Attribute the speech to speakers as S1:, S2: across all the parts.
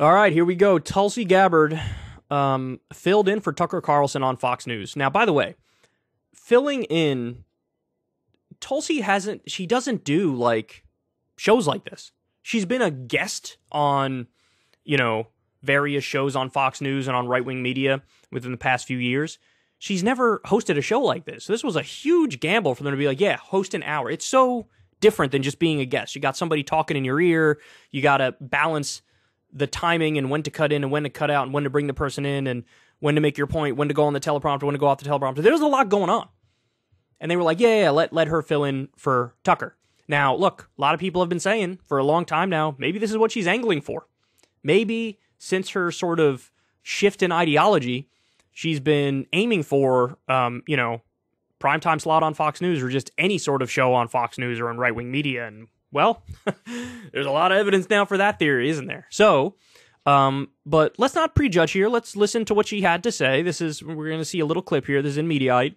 S1: All right, here we go. Tulsi Gabbard filled in for Tucker Carlson on Fox News. Now, by the way, filling in, Tulsi she doesn't do, like, shows like this. She's been a guest on, various shows on Fox News and on right-wing media within the past few years. She's never hosted a show like this. So this was a huge gamble for them to be like, yeah, host an hour. It's so different than just being a guest. You got somebody talking in your ear. You got to balance the timing and when to cut in and when to cut out and when to bring the person in and when to make your point, when to go on the teleprompter, when to go off the teleprompter. There's a lot going on. And they were like, yeah, let her fill in for Tucker. Now, look, a lot of people have been saying for a long time now, maybe this is what she's angling for. Maybe since her sort of shift in ideology, she's been aiming for, primetime slot on Fox News or just any sort of show on Fox News or on right-wing media. And, well, there's a lot of evidence now for that theory, isn't there? So, but let's not prejudge here. Let's listen to what she had to say. We're going to see a little clip here. This is in Mediaite.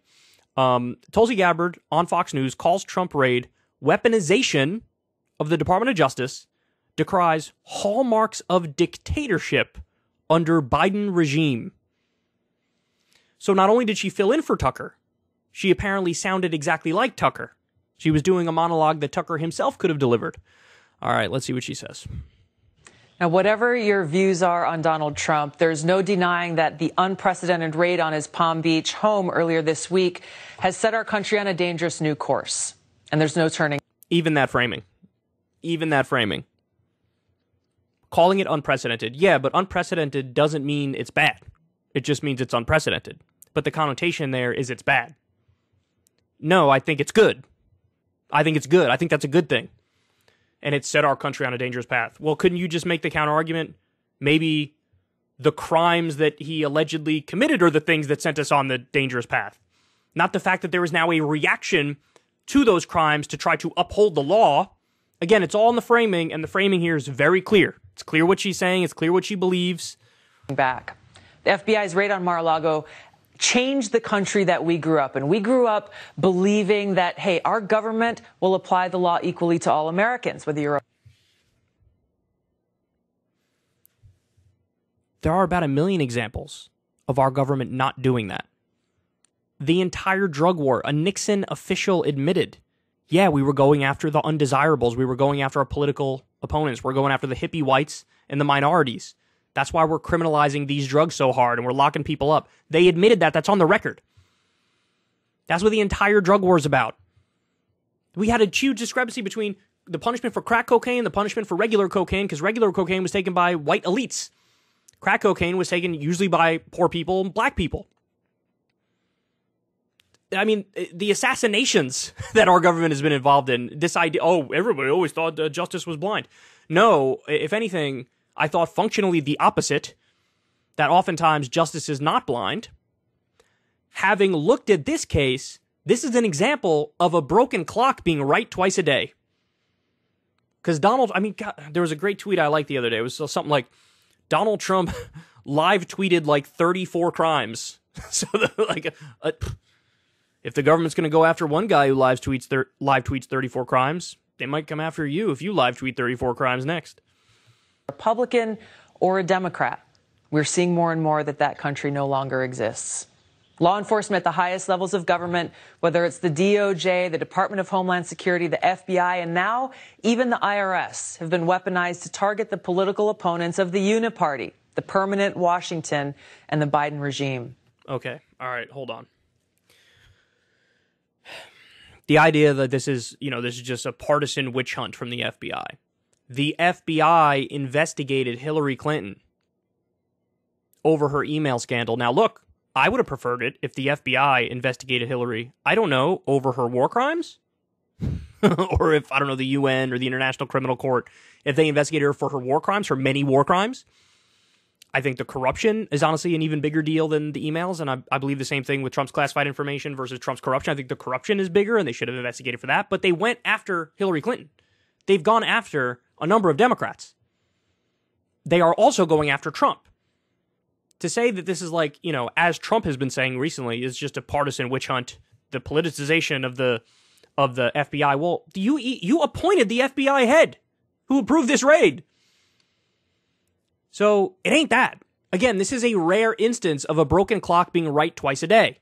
S1: Tulsi Gabbard on Fox News calls Trump raid weaponization of the Department of Justice, decries hallmarks of dictatorship under Biden regime. So not only did she fill in for Tucker, she apparently sounded exactly like Tucker. She was doing a monologue that Tucker himself could have delivered. All right, let's see what she says.
S2: Now, whatever your views are on Donald Trump, there's no denying that the unprecedented raid on his Palm Beach home earlier this week has set our country on a dangerous new course. And there's no turning.
S1: Even that framing. Calling it unprecedented. Yeah, but unprecedented doesn't mean it's bad. It just means it's unprecedented. But the connotation there is it's bad. No, I think it's good. I think that's a good thing. And it set our country on a dangerous path. Well, couldn't you just make the counter argument? Maybe the crimes that he allegedly committed are the things that sent us on the dangerous path. Not the fact that there is now a reaction to those crimes to try to uphold the law. Again, it's all in the framing, and the framing here is very clear. It's clear what she's saying. It's clear what she believes.
S2: Back. The FBI's raid on Mar-a-Lago changed the country that we grew up in. We grew up believing that, hey, our government will apply the law equally to all Americans, whether you're...
S1: There are about 1 million examples of our government not doing that. The entire drug war, a Nixon official admitted, yeah, we were going after the undesirables. We were going after our political opponents. We're going after the hippie whites and the minorities. That's why we're criminalizing these drugs so hard and we're locking people up. They admitted that. That's on the record. That's what the entire drug war is about. We had a huge discrepancy between the punishment for crack cocaine and the punishment for regular cocaine, because regular cocaine was taken by white elites. Crack cocaine was taken usually by poor people and black people. I mean, the assassinations that our government has been involved in, this idea, everybody always thought justice was blind. No, if anything, I thought functionally the opposite, that oftentimes justice is not blind. Having looked at this case, this is an example of a broken clock being right twice a day. Because God, there was a great tweet I liked the other day. It was something like, Donald Trump live tweeted like 34 crimes. So if the government's going to go after one guy who live tweets 34 crimes, they might come after you if you live tweet 34 crimes next.
S2: Republican or a Democrat, we're seeing more and more that country no longer exists. Law enforcement at the highest levels of government, whether it's the DOJ, the Department of Homeland Security, the FBI, and now even the IRS, have been weaponized to target the political opponents of the Uniparty, the permanent Washington, and the Biden regime.
S1: Okay. All right. Hold on. The idea that this is just a partisan witch hunt from the FBI. The FBI investigated Hillary Clinton over her email scandal. Now, look, I would have preferred it if the FBI investigated Hillary, I don't know, over her war crimes? Or if, I don't know, the UN or the International Criminal Court, if they investigated her for her war crimes, her many war crimes. I think the corruption is honestly an even bigger deal than the emails, and I believe the same thing with Trump's classified information versus Trump's corruption. I think the corruption is bigger, and they should have investigated for that, but they went after Hillary Clinton. They've gone after a number of Democrats. They are also going after Trump. To say that this is like, as Trump has been saying recently, is just a partisan witch hunt, the politicization of the FBI. Well, you appointed the FBI head who approved this raid. So it ain't that. Again, this is a rare instance of a broken clock being right twice a day.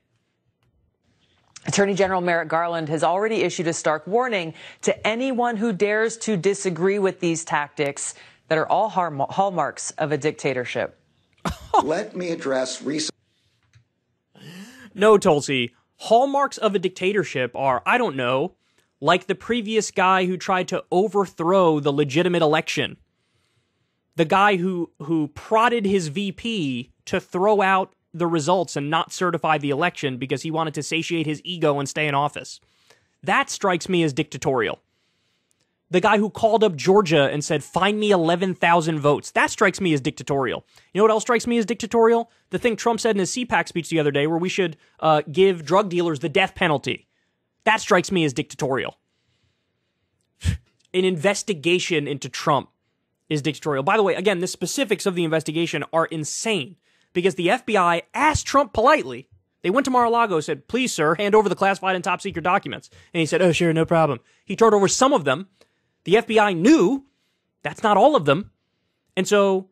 S2: Attorney General Merrick Garland has already issued a stark warning to anyone who dares to disagree with these tactics that are all hallmarks of a dictatorship.
S3: Let me address recent.
S1: No, Tulsi. Hallmarks of a dictatorship are, I don't know, like the previous guy who tried to overthrow the legitimate election. The guy who prodded his VP to throw out the results and not certify the election because he wanted to satiate his ego and stay in office. That strikes me as dictatorial. The guy who called up Georgia and said, find me 11,000 votes. That strikes me as dictatorial. You know what else strikes me as dictatorial? The thing Trump said in his CPAC speech the other day where we should give drug dealers the death penalty. That strikes me as dictatorial. An investigation into Trump is dictatorial. By the way, again, the specifics of the investigation are insane because the FBI asked Trump politely. They went to Mar-a-Lago, said, please, sir, hand over the classified and top secret documents. And he said, oh, sure, no problem. He turned over some of them. The FBI knew that's not all of them. And so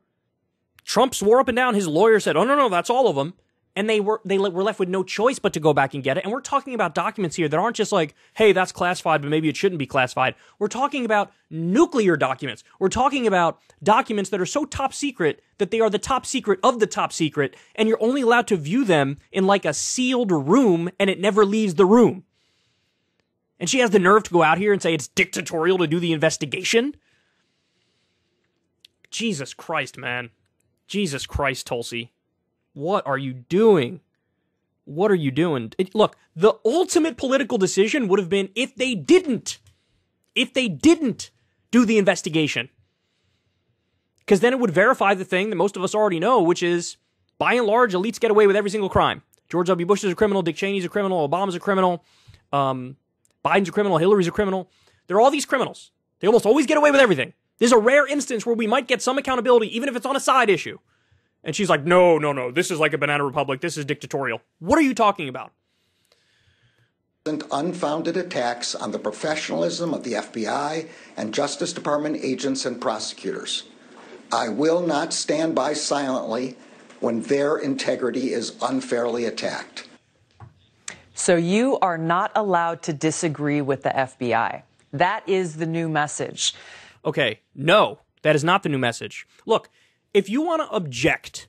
S1: Trump swore up and down. His lawyer said, oh, no, that's all of them. And they were left with no choice but to go back and get it. And we're talking about documents here that aren't just like, hey, that's classified, but maybe it shouldn't be classified. We're talking about nuclear documents. We're talking about documents that are so top secret that they are the top secret of the top secret. And you're only allowed to view them in like a sealed room and it never leaves the room. And she has the nerve to go out here and say it's dictatorial to do the investigation. Jesus Christ, man. Jesus Christ, Tulsi. What are you doing? What are you doing? Look, the ultimate political decision would have been if they didn't do the investigation. Because then it would verify the thing that most of us already know, which is, by and large, elites get away with every single crime. George W. Bush is a criminal, Dick Cheney's a criminal, Obama's a criminal, Biden's a criminal, Hillary's a criminal. There are all these criminals. They almost always get away with everything. There's a rare instance where we might get some accountability, even if it's on a side issue. And she's like, no, this is like a banana republic. This is dictatorial. What are you talking about?
S3: Unfounded attacks on the professionalism of the FBI and Justice Department agents and prosecutors. I will not stand by silently when their integrity is unfairly attacked.
S2: So you are not allowed to disagree with the FBI. That is the new message.
S1: Okay, no, that is not the new message. Look, if you want to object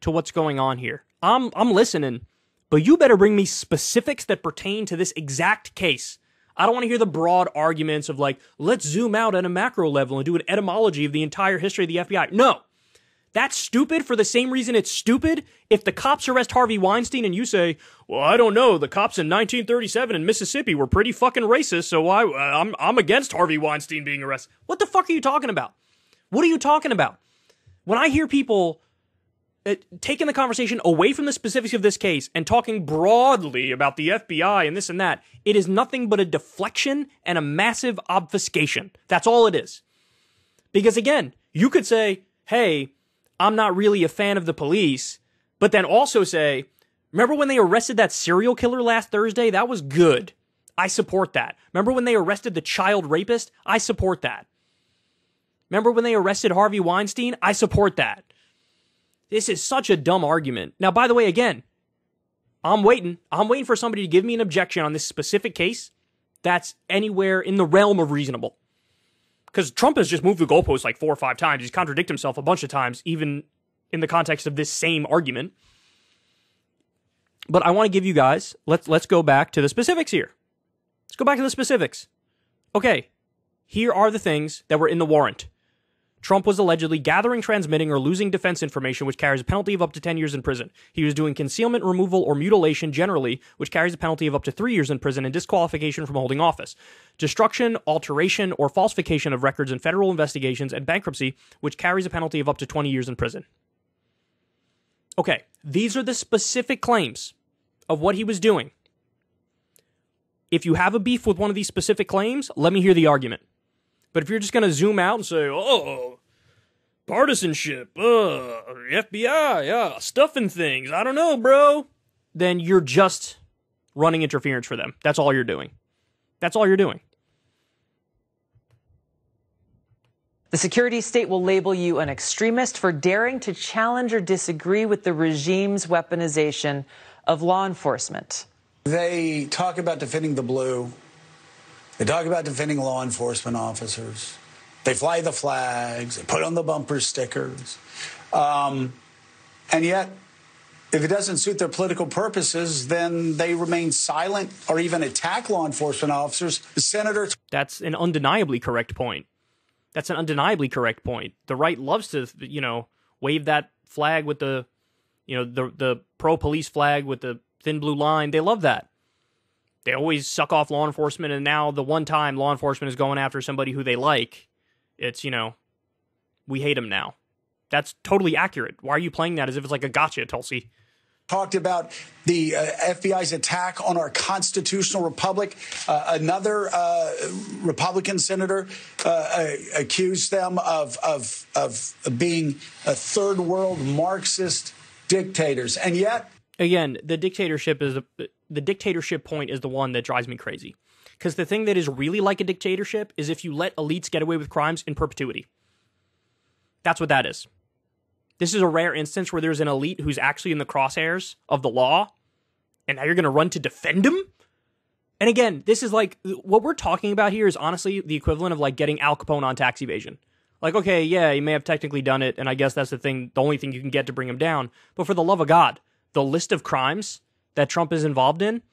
S1: to what's going on here, I'm listening, but you better bring me specifics that pertain to this exact case. I don't want to hear the broad arguments of like, let's zoom out at a macro level and do an etymology of the entire history of the FBI. No, that's stupid for the same reason it's stupid if the cops arrest Harvey Weinstein and you say, well, I don't know, the cops in 1937 in Mississippi were pretty fucking racist, so I'm against Harvey Weinstein being arrested. What the fuck are you talking about? What are you talking about? When I hear people taking the conversation away from the specifics of this case and talking broadly about the FBI and this and that, it is nothing but a deflection and a massive obfuscation. That's all it is. Because again, you could say, hey, I'm not really a fan of the police, but then also say, remember when they arrested that serial killer last Thursday? That was good. I support that. Remember when they arrested the child rapist? I support that. Remember when they arrested Harvey Weinstein? I support that. This is such a dumb argument. Now, by the way, again, I'm waiting for somebody to give me an objection on this specific case that's anywhere in the realm of reasonable. Because Trump has just moved the goalposts like 4 or 5 times. He's contradicted himself a bunch of times, even in the context of this same argument. But I want to give you guys, let's go back to the specifics here. Let's go back to the specifics. Okay, here are the things that were in the warrant. Trump was allegedly gathering, transmitting, or losing defense information, which carries a penalty of up to 10 years in prison. He was doing concealment, removal, or mutilation generally, which carries a penalty of up to 3 years in prison and disqualification from holding office. Destruction, alteration, or falsification of records in federal investigations and bankruptcy, which carries a penalty of up to 20 years in prison. Okay, these are the specific claims of what he was doing. If you have a beef with one of these specific claims, let me hear the argument. But if you're just going to zoom out and say, oh, partisanship, FBI, yeah, stuffing things, I don't know, bro, then you're just running interference for them. That's all you're doing. That's all you're doing.
S2: The security state will label you an extremist for daring to challenge or disagree with the regime's weaponization of law enforcement.
S4: They talk about defending the blue. They talk about defending law enforcement officers. They fly the flags. They put on the bumper stickers. And yet, if it doesn't suit their political purposes, then they remain silent or even attack law enforcement officers. Senators.
S1: That's an undeniably correct point. That's an undeniably correct point. The right loves to, wave that flag with the, the pro-police flag with the thin blue line. They love that. They always suck off law enforcement, and now the one time law enforcement is going after somebody who they like, it's, we hate them now. That's totally accurate. Why are you playing that as if it's like a gotcha, Tulsi?
S4: Talked about the FBI's attack on our constitutional republic. Another Republican senator accused them of being a third world Marxist dictators. And yet,
S1: again, the dictatorship point is the one that drives me crazy. Because the thing that is really like a dictatorship is if you let elites get away with crimes in perpetuity. That's what that is. This is a rare instance where there's an elite who's actually in the crosshairs of the law, and now you're going to run to defend him? And again, this is like, what we're talking about here is honestly the equivalent of like getting Al Capone on tax evasion. Like, okay, yeah, he may have technically done it, and I guess that's the only thing you can get to bring him down. But for the love of God, the list of crimes that Trump is involved in,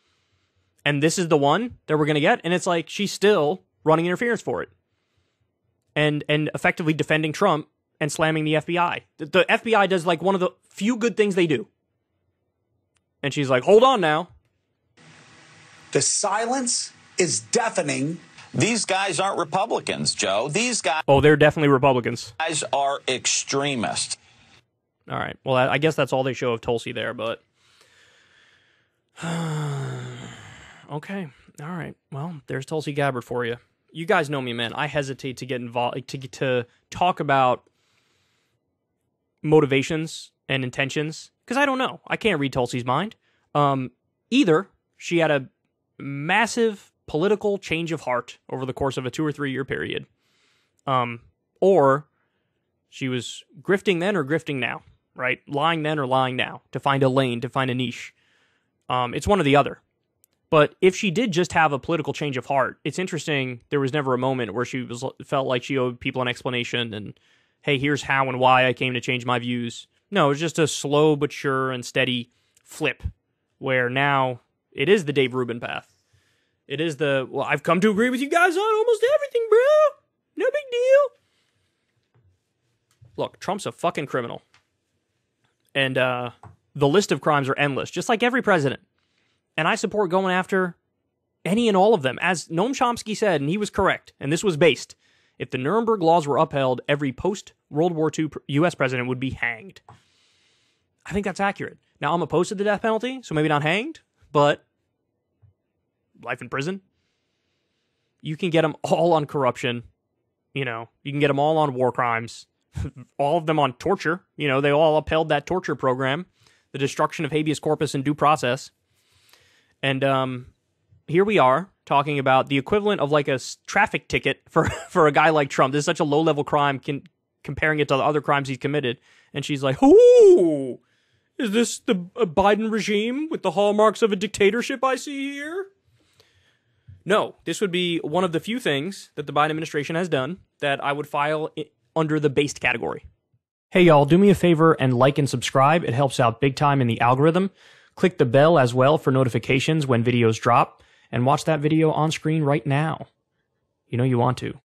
S1: and this is the one that we're going to get, and it's like she's still running interference for it. And effectively defending Trump and slamming the FBI. The FBI does like one of the few good things they do. And she's like, hold on now.
S4: The silence is deafening.
S5: These guys aren't Republicans, Joe. These guys...
S1: Oh, they're definitely Republicans.
S5: Are extremists.
S1: All right. Well, I guess that's all they show of Tulsi there, but... Okay. All right. Well, there's Tulsi Gabbard for you. You guys know me, man. I hesitate to get involved, to talk about motivations and intentions, because I don't know. I can't read Tulsi's mind. Either she had a massive political change of heart over the course of a 2 or 3 year period, or she was grifting then or grifting now, right? Lying then or lying now to find a lane, to find a niche. It's one or the other. But if she did just have a political change of heart, it's interesting. There was never a moment where she felt like she owed people an explanation and, hey, here's how and why I came to change my views. No, it was just a slow but sure and steady flip where now it is the Dave Rubin path. It is well, I've come to agree with you guys on almost everything, bro. No big deal. Look, Trump's a fucking criminal. And the list of crimes are endless, just like every president. And I support going after any and all of them. As Noam Chomsky said, and he was correct, and this was based, if the Nuremberg laws were upheld, every post-World War II U.S. president would be hanged. I think that's accurate. Now, I'm opposed to the death penalty, so maybe not hanged, but life in prison. You can get them all on corruption. You can get them all on war crimes. All of them on torture. They all upheld that torture program, the destruction of habeas corpus and due process. And here we are talking about the equivalent of like a traffic ticket for a guy like Trump. This is such a low-level crime, comparing it to the other crimes he's committed. And she's like, ooh, is this the Biden regime with the hallmarks of a dictatorship I see here? No, this would be one of the few things that the Biden administration has done that I would file under the based category. Hey, y'all, do me a favor and like and subscribe. It helps out big time in the algorithm. Click the bell as well for notifications when videos drop, and watch that video on screen right now. You know you want to.